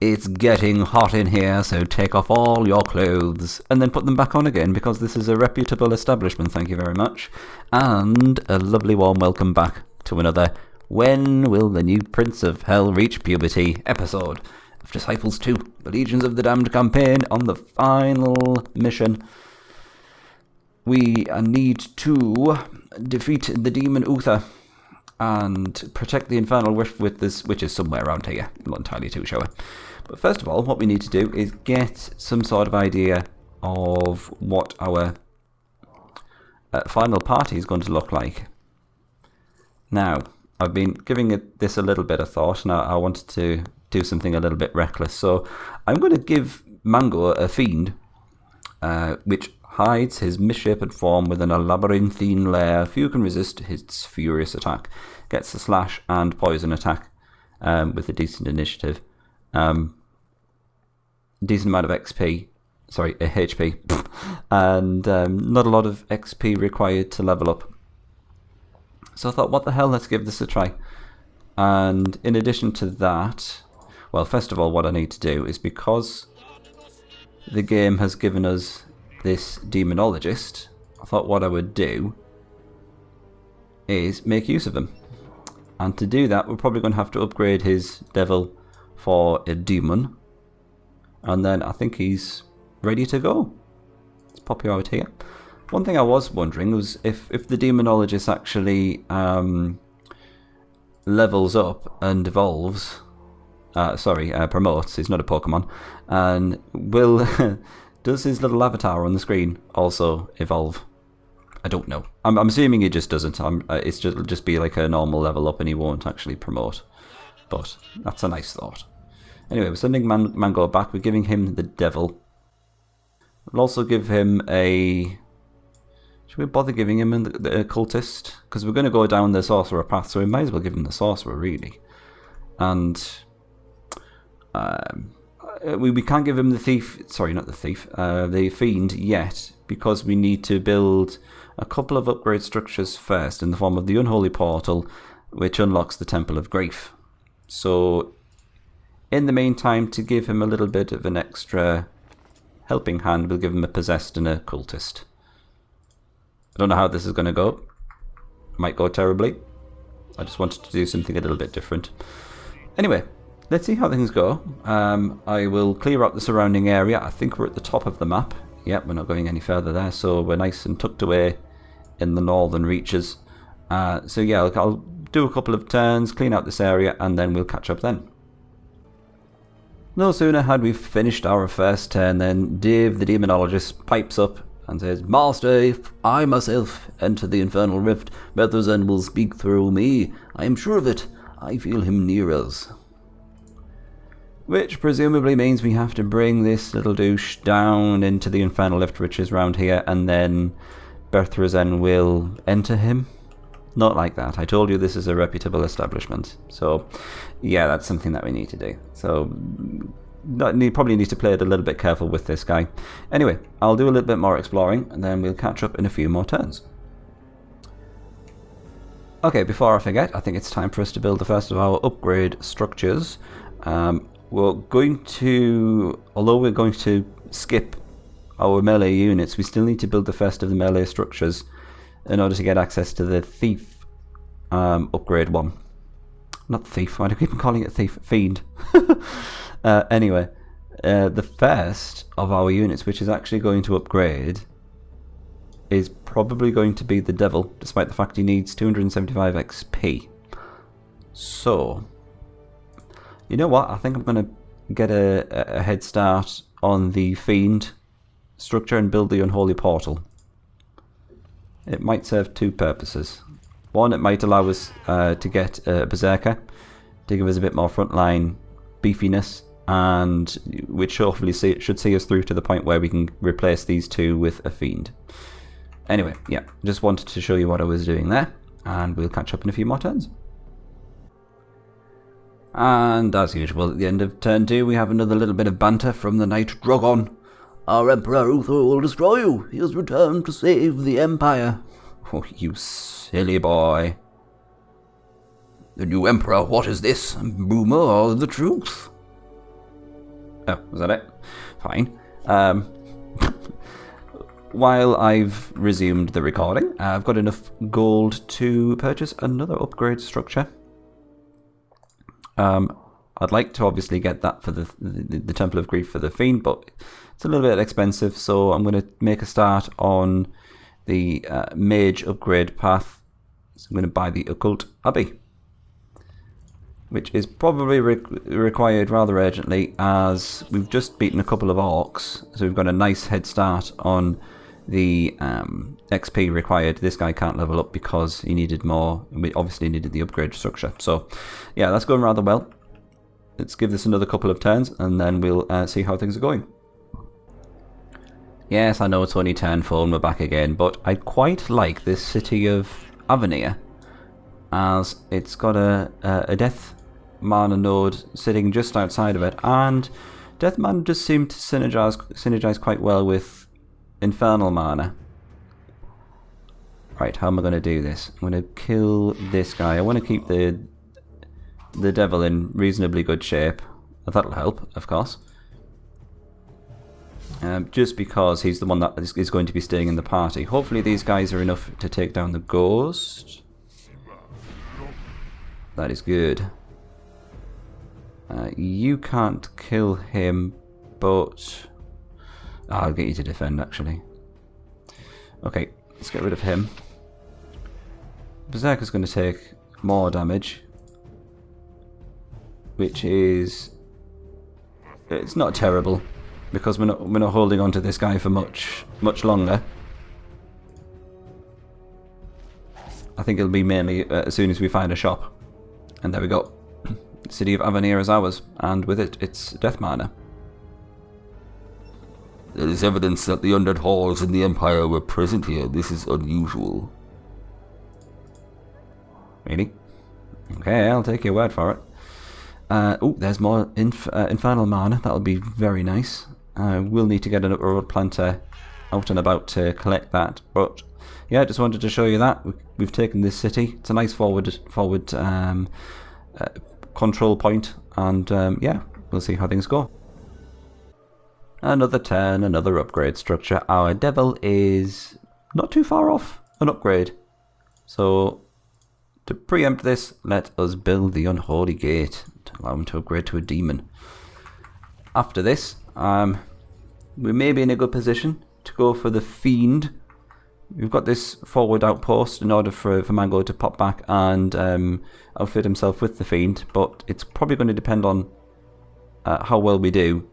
It's getting hot in here, so take off all your clothes and then put them back on again, because this is a reputable establishment, thank you very much. And a lovely warm welcome back to another When Will the New Prince of Hell Reach Puberty episode of Disciples 2, the Legions of the Damned campaign. On the final mission, we need to defeat the demon Uther and protect the Infernal Rift with this, which is somewhere around here. I'm not entirely too sure. But first of all, what we need to do is get some sort of idea of what our final party is going to look like. Now, I've been giving this a little bit of thought, and I wanted to do something a little bit reckless. So I'm going to give Mongo a fiend, which hides his misshapen form within a labyrinthine lair. Few can resist his furious attack. Gets a slash and poison attack with a decent initiative. Decent amount of XP. Sorry, HP. And not a lot of XP required to level up. So I thought, what the hell, let's give this a try. And in addition to that, well, first of all, what I need to do is, because the game has given us this Demonologist, I thought what I would do is make use of him. And to do that, we're probably going to have to upgrade his devil for a demon. And then I think he's ready to go. Let's pop you out here. One thing I was wondering was if the Demonologist actually levels up and evolves. Promotes. He's not a Pokemon. And will does his little avatar on the screen also evolve? I don't know. I'm assuming he just doesn't. It's just be like a normal level up, and he won't actually promote. But that's a nice thought. Anyway, we're sending Mongo back. We're giving him the devil. We'll also give him a... Should we bother giving him the occultist? Because we're going to go down the sorcerer path, so we might as well give him the sorcerer, really. And we can't give him the thief. Sorry, not the thief. The fiend yet, because we need to build a couple of upgrade structures first in the form of the unholy portal, which unlocks the Temple of Grief. So, in the meantime, to give him a little bit of an extra helping hand, we'll give him a possessed and a cultist. I don't know how this is going to go. Might go terribly. I just wanted to do something a little bit different. Anyway, let's see how things go. I will clear up the surrounding area. I think we're at the top of the map. Yep, we're not going any further there, so we're nice and tucked away in the northern reaches. So yeah, I'll do a couple of turns, clean out this area, and then we'll catch up then. No sooner had we finished our first turn than Dave the Demonologist pipes up and says, "Master, if I myself enter the Infernal Rift, Methuselah will speak through me. I am sure of it. I feel him near us." Which presumably means we have to bring this little douche down into the Infernal Rift, which is round here, and then Berthrazen will enter him. Not like that. I told you this is a reputable establishment. So, yeah, that's something that we need to do. So, probably need to play it a little bit careful with this guy. Anyway, I'll do a little bit more exploring, and then we'll catch up in a few more turns. Okay, before I forget, I think it's time for us to build the first of our upgrade structures. We're going to, although we're going to skip our melee units, we still need to build the first of the melee structures in order to get access to the thief upgrade one. Not thief, why do I keep calling it thief? Fiend. Anyway, the first of our units, which is actually going to upgrade, is probably going to be the devil, despite the fact he needs 275 XP. So, you know what? I think I'm going to get a head start on the fiend structure and build the unholy portal. It might serve two purposes. One, it might allow us to get a berserker to give us a bit more frontline beefiness, and which hopefully should see us through to the point where we can replace these two with a fiend. Anyway, yeah, just wanted to show you what I was doing there, and we'll catch up in a few more turns. And as usual, at the end of turn 2, we have another little bit of banter from the Night Dragon. "Our Emperor Uther will destroy you. He has returned to save the Empire." Oh, you silly boy. "The new Emperor, what is this? Rumor or the truth?" Oh, was that it? Fine. While I've resumed the recording, I've got enough gold to purchase another upgrade structure. I'd like to obviously get that for the Temple of Grief for the Fiend, but it's a little bit expensive, so I'm going to make a start on the Mage upgrade path. So I'm going to buy the Occult Abbey, which is probably required rather urgently, as we've just beaten a couple of orcs, so we've got a nice head start on the XP required. This guy can't level up because he needed more, and we obviously needed the upgrade structure. So yeah, that's going rather well. Let's give this another couple of turns, and then we'll see how things are going. Yes, I know it's only turn 4 and we're back again, but I quite like this city of Avenir, as it's got a death mana node sitting just outside of it, and death mana does seem to synergize quite well with infernal mana. Right, how am I going to do this? I'm going to kill this guy. I want to keep the devil in reasonably good shape. That'll help, of course. Just because he's the one that is going to be staying in the party. Hopefully these guys are enough to take down the ghost. That is good. You can't kill him, but I'll get you to defend, actually. Okay, let's get rid of him. Berserker's going to take more damage, which is... it's not terrible, because we're not holding on to this guy for much longer. I think it'll be mainly as soon as we find a shop. And there we go. The city of Avenir is ours, and with it, it's death mana. There is evidence that the Undead Hordes in the Empire were present here. This is unusual. Really? Okay, I'll take your word for it. Oh, there's more infernal mana. That'll be very nice. We'll need to get a road planter out and about to collect that. But yeah, just wanted to show you that we've taken this city. It's a nice forward control point, and yeah, we'll see how things go. Another turn, another upgrade structure. Our devil is not too far off an upgrade. So to preempt this, let us build the Unholy Gate to allow him to upgrade to a demon. After this, we may be in a good position to go for the Fiend. We've got this forward outpost in order for Mongo to pop back and outfit himself with the Fiend, but it's probably going to depend on how well we do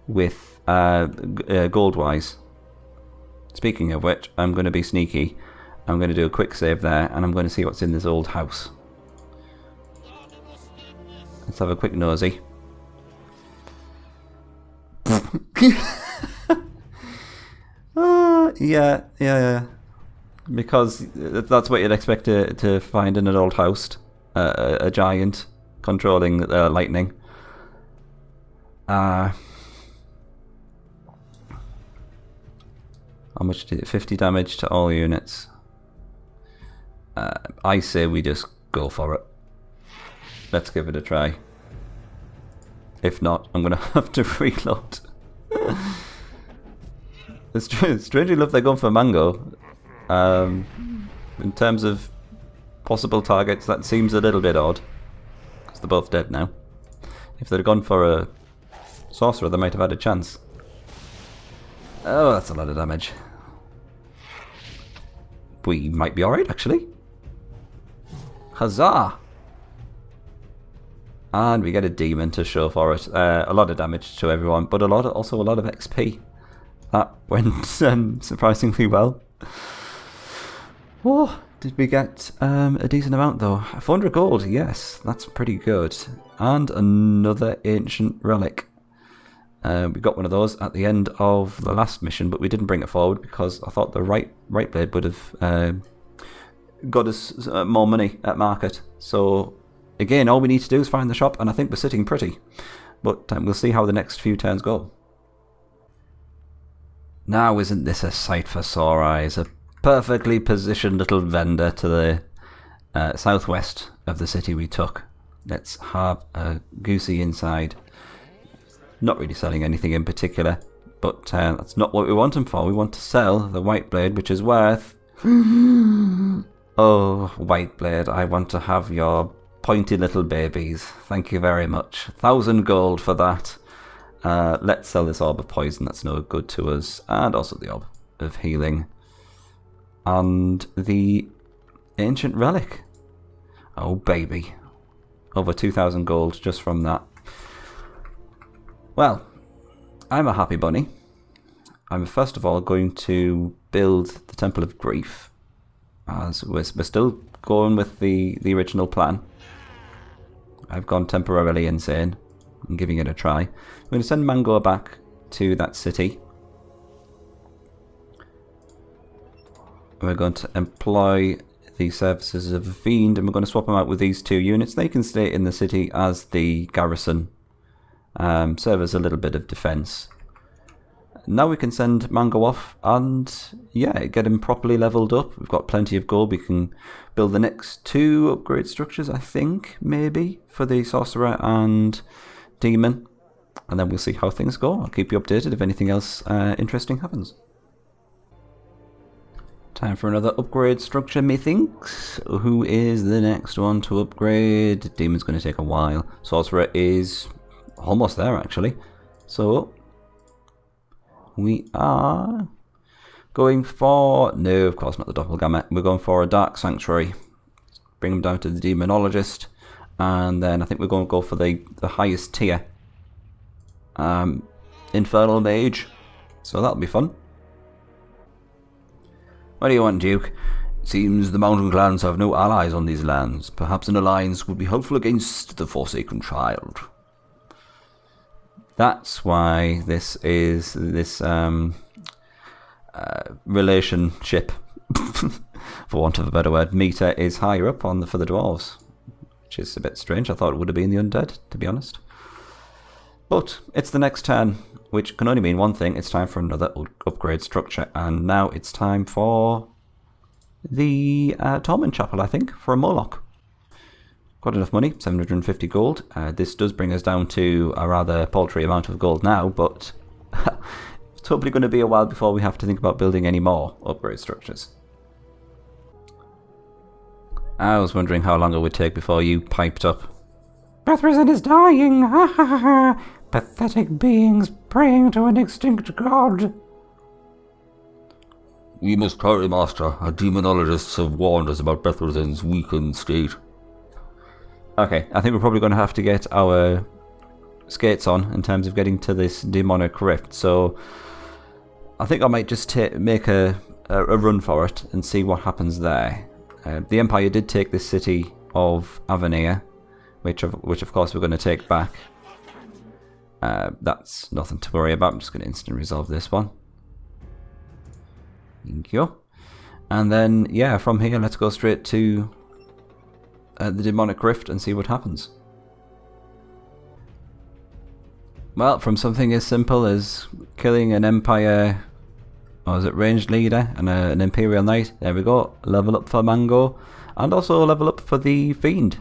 with gold-wise. Speaking of which, I'm going to be sneaky. I'm going to do a quick save there, and I'm going to see what's in this old house. Let's have a quick nosy. Yeah. Because that's what you'd expect to find in an old house. A giant controlling lightning. How much did it? 50 damage to all units. I say we just go for it. Let's give it a try. If not, I'm going to have to reload. Strangely enough, they're going for Mongo. In terms of possible targets, that seems a little bit odd, because they're both dead now. If they'd gone for a sorcerer, they might have had a chance. Oh, that's a lot of damage. We might be alright, actually. Huzzah! And we get a demon to show for it. A lot of damage to everyone, but also a lot of XP. That went surprisingly well. Oh, did we get a decent amount though? 400 gold, yes, that's pretty good. And another ancient relic. We got one of those at the end of the last mission, but we didn't bring it forward because I thought the right blade would have got us more money at market. So again, all we need to do is find the shop, and I think we're sitting pretty. But we'll see how the next few turns go. Now, isn't this a sight for sore eyes? A perfectly positioned little vendor to the southwest of the city we took. Let's have a goosey inside. Not really selling anything in particular, but that's not what we want him for. We want to sell the white blade, which is worth... Oh, white blade, I want to have your pointy little babies. Thank you very much. 1,000 gold for that. Let's sell this orb of poison, that's no good to us. And also the orb of healing. And the ancient relic. Oh, baby. Over 2,000 gold just from that. Well, I'm a happy bunny. I'm first of all going to build the Temple of Grief. As we're still going with the original plan. I've gone temporarily insane. I'm giving it a try. I'm going to send Mongo back to that city. We're going to employ the services of a fiend, and we're going to swap them out with these 2 units. They can stay in the city as the garrison. Serve as a little bit of defense. Now we can send Mongo off and, yeah, get him properly leveled up. We've got plenty of gold. We can build the next 2 upgrade structures, I think, maybe, for the Sorcerer and Demon. And then we'll see how things go. I'll keep you updated if anything else interesting happens. Time for another upgrade structure, methinks. Who is the next one to upgrade? Demon's going to take a while. Sorcerer is almost there, actually. So... we are going for... no, of course not the Doppelganger. We're going for a Dark Sanctuary. Bring him down to the Demonologist. And then I think we're going to go for the highest tier. Infernal Mage. So that'll be fun. What do you want, Duke? It seems the mountain clans have no allies on these lands. Perhaps an alliance would be helpful against the Forsaken Child. That's why this is this relationship, for want of a better word, meter is higher up on for the dwarves, which is a bit strange. I thought it would have been the undead, to be honest. But it's the next turn, which can only mean one thing. It's time for another upgrade structure, and now it's time for the Torment Chapel, I think, for a Moloch. Got enough money, 750 gold. This does bring us down to a rather paltry amount of gold now, but it's probably going to be a while before we have to think about building any more upgrade structures. I was wondering how long it would take before you piped up. Bethrisen is dying! Ha ha ha ha! Pathetic beings praying to an extinct god! We must hurry, Master. Our demonologists have warned us about Bethrisen's weakened state. Okay, I think we're probably going to have to get our skates on in terms of getting to this demonic rift, so I think I might just make a run for it and see what happens there. The Empire did take this city of Avenir, which of course we're going to take back. That's nothing to worry about. I'm just going to instant resolve this one. Thank you. And then, yeah, from here, let's go straight to the demonic rift and see what happens. Well, from something as simple as killing an Empire, or is it ranged leader, and an Imperial Knight, there we go, level up for Mongo, and also level up for the Fiend.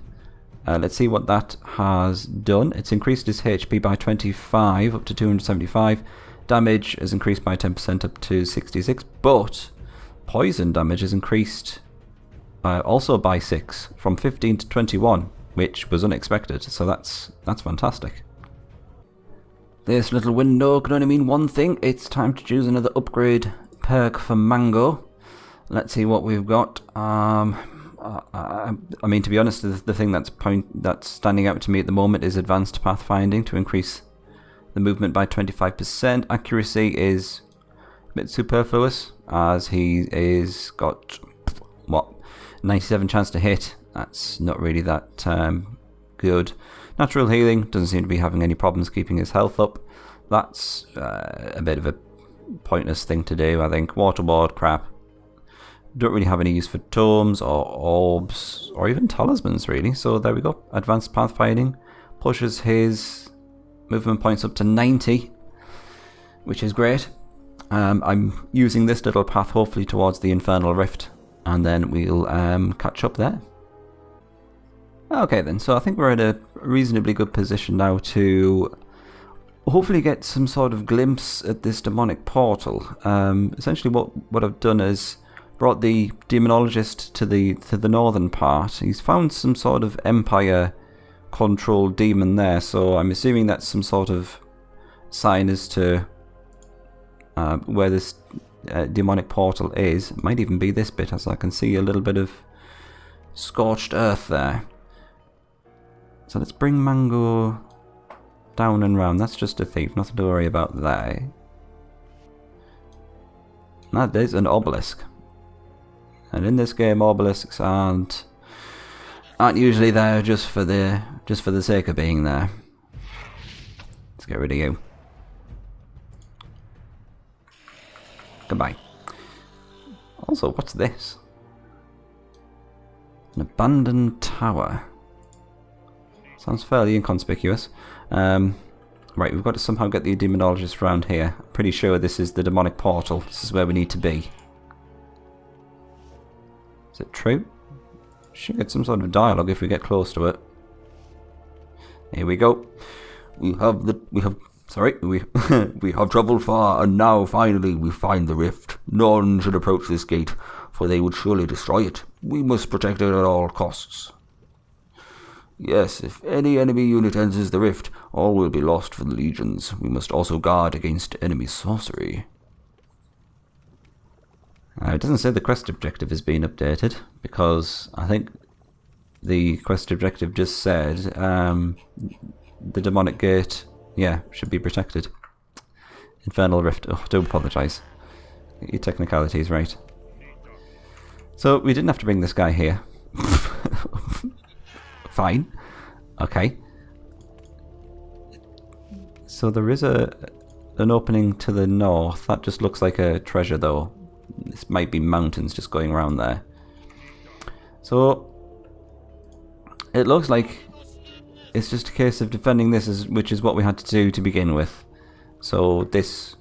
Let's see what that has done. It's increased his HP by 25 up to 275. Damage is increased by 10% up to 66, but poison damage is increased also by 6 from 15 to 21, which was unexpected. So that's fantastic. This little window can only mean one thing. It's time to choose another upgrade perk for Mongo. Let's see what we've got. I mean, to be honest, the thing that's standing out to me at the moment is advanced pathfinding to increase the movement by 25%. Accuracy is a bit superfluous, as he is got 97 chance to hit. That's not really that good. Natural healing doesn't seem to be having any problems keeping his health up. That's a bit of a pointless thing to do, I think. Waterboard, crap. Don't really have any use for tomes or orbs or even talismans, really. So there we go. Advanced pathfinding pushes his movement points up to 90, which is great. I'm using this little path hopefully towards the Infernal Rift, and then we'll catch up there. Okay then, so I think we're in a reasonably good position now to hopefully get some sort of glimpse at this demonic portal. Essentially what I've done is brought the Demonologist to the northern part. He's found some sort of Empire controlled demon there, so I'm assuming that's some sort of sign as to where this demonic portal is. It might even be this bit, as I can see a little bit of scorched earth there. So let's bring Mongo down and round. That's just a thief, nothing to worry about there. That is an obelisk. And in this game, obelisks aren't usually there just for the sake of being there. Let's get rid of you. Goodbye. Also, what's this? An abandoned tower. Sounds fairly inconspicuous. Right, we've got to somehow get the Demonologist around here. I'm pretty sure this is the demonic portal. This is where we need to be. Is it true? Should get some sort of dialogue if we get close to it. Here we go. We have travelled far, and now finally we find the rift. None should approach this gate, for they would surely destroy it. We must protect it at all costs. Yes, if any enemy unit enters the rift, all will be lost for the legions. We must also guard against enemy sorcery. It doesn't say the quest objective is being updated, because I think the quest objective just said the demonic gate, yeah, should be protected. Infernal Rift. Oh, do apologise. Your technicalities, right. So we didn't have to bring this guy here. Fine. Okay. So there is an opening to the north. That just looks like a treasure, though. This might be mountains just going around there. So it looks like it's just a case of defending this, which is what we had to do to begin with. So this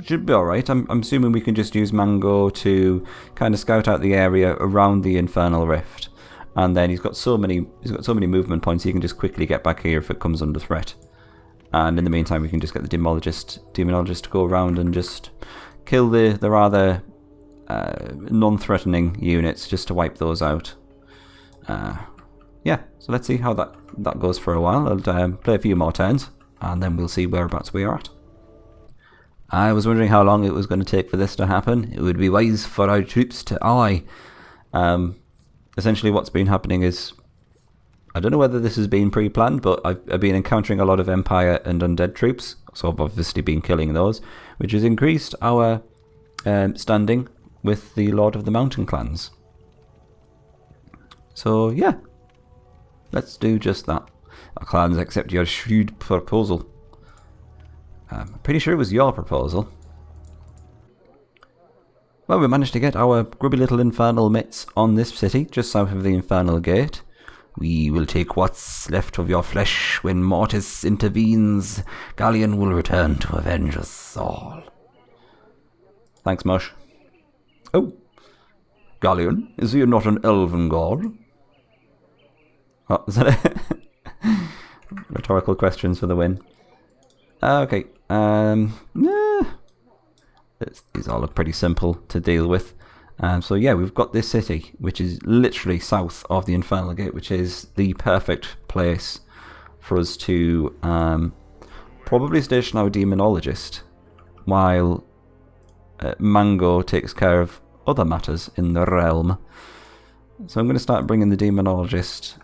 should be alright. I'm assuming we can just use Mongo to kind of scout out the area around the Infernal Rift. And then he's got so many movement points, he can just quickly get back here if it comes under threat. And in the meantime, we can just get the Demonologist to go around and just kill the rather non-threatening units, just to wipe those out. Yeah, so let's see how that goes for a while. I'll play a few more turns, and then we'll see whereabouts we are at. I was wondering how long it was going to take for this to happen. It would be wise for our troops to ally. Essentially what's been happening is, I don't know whether this has been pre-planned, but I've been encountering a lot of Empire and Undead troops, so I've obviously been killing those, which has increased our standing with the Lord of the Mountain clans. So yeah, let's do just that. Our clans accept your shrewd proposal. I'm pretty sure it was your proposal. Well, we managed to get our grubby little infernal mitts on this city, just south of the Infernal Gate. We will take what's left of your flesh when Mortis intervenes. Galleon will return to avenge us all. Thanks, Mush. Oh, Galleon, is he not an elven god? Oh, is that it? Rhetorical questions for the win. Okay, these all look pretty simple to deal with. So yeah, we've got this city, which is literally south of the Infernal Gate, which is the perfect place for us to probably station our Demonologist, while Mongo takes care of other matters in the realm. So I'm going to start bringing the Demonologist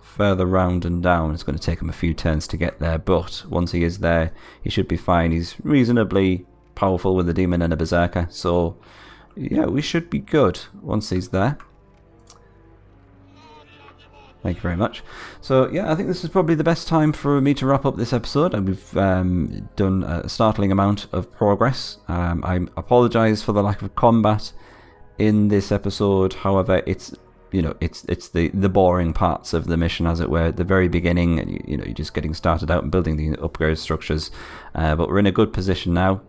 further round and down. It's going to take him a few turns to get there, but once he is there, he should be fine. He's reasonably powerful with a demon and a berserker, so yeah, we should be good once he's there. Thank you very much. So yeah, I think this is probably the best time for me to wrap up this episode, and we've done a startling amount of progress. I apologise for the lack of combat in this episode. However, it's the boring parts of the mission, as it were, at the very beginning. And you're just getting started out and building the upgrade structures. But we're in a good position now,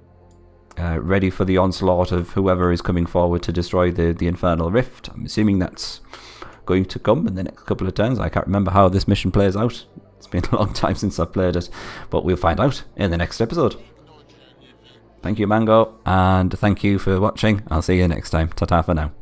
ready for the onslaught of whoever is coming forward to destroy the Infernal Rift. I'm assuming that's going to come in the next couple of turns. I can't remember how this mission plays out It's been a long time since I've played it, but we'll find out in the next episode. Thank you, Mongo, and thank you for watching. I'll see you next time. Ta-ta for now.